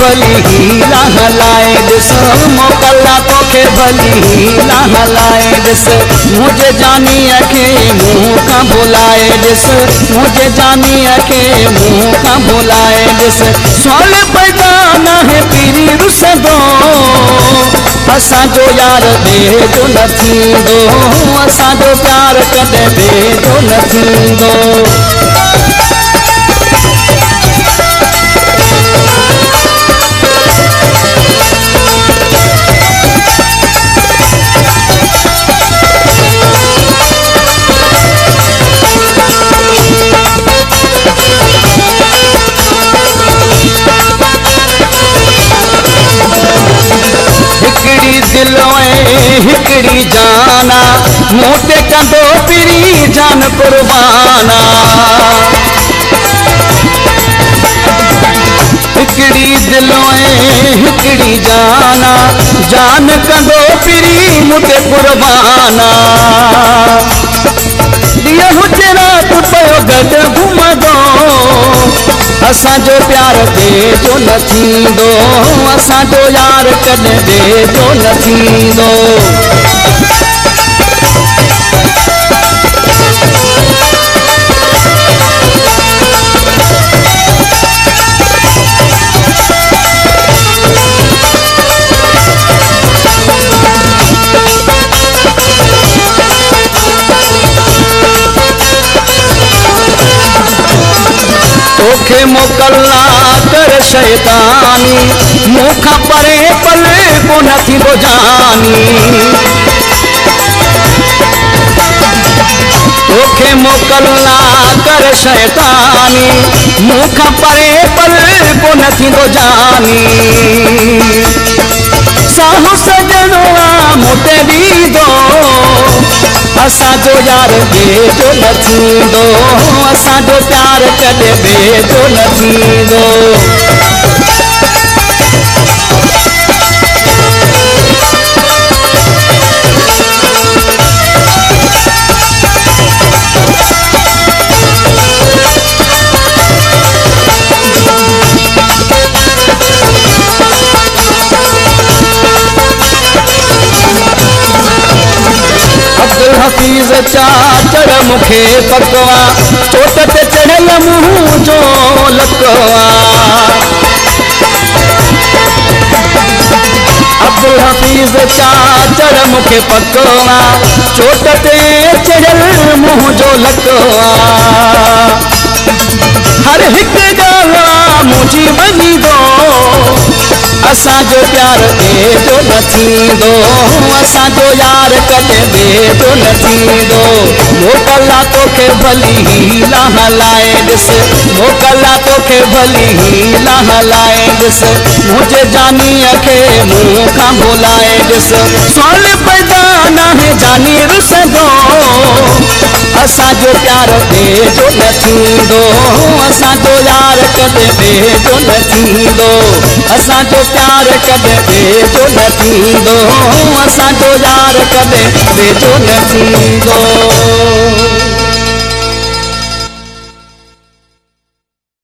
भली हीला हलाए ॾिस मोकला तोखे भली हीला हलाए ॾिस मुझे जानीअ खे मुंह खां भुलाए ॾिस मुझे जानीअ खे मुंह खां भुलाए ॾिस सवाल पैदा नाहे पीरी रुसंदो असांजो यार ॿिए जो न थींदो असांजो प्यार कॾहिं ॿिए जो न थींदो दिलो हिकड़ी जाना मुँह ते कंदो पिरी जान कुर्बाना हिकड़ी दिलो हिकड़ी जाना जान कंदो पिरी मुँह ते कुर्बाना दिया हुजे रात पयो गॾु घुमंदो असांजो प्यार ॿिए जो न थींदो असांजो यार कॾहिं ॿिए जो न थींदो तोखे मोकलना कर शैतानी मुँह खां परे पले को न थींदो जानी तोखे मोकलना कर शैतानी मुँह खां परे पले को न थींदो जानी साहु सजणो मोटे ॾींदो असांजो यार ॿिए जो न थींदो असांजो प्यार कॾहिं ॿिए जो न थींदो हफीज़ चाचर मुखे पकवा चोट ते चढ़ियल मुंह जो लकवा अब्दुल हफीज़ चाचर मुखे पकवा चोट ते चढ़ियल मुंह जो लकवा हर हिक ॻाल्हि मुंहिंजी मञींदो असांजो प्यार ॿिए जो न थींदो असांजो यार कॾहिं ॿिए जो न थींदो मोकला तोखे भली हीला हलाए ॾिस मोकला तोखे भली हीला हलाए ॾिस मुंहिंजे जानीअ खे मुंह खां भुलाए ॾिस सवाल पैदा नाहे जानी रुसंदो असांजो प्यार ॿिए जो न थींदो असांजो यार कॾहिं ॿिए जो न थींदो असांजो प्यार कॾहिं ॿिए जो न थींदो असांजो यार कॾहिं ॿिए जो न थींदो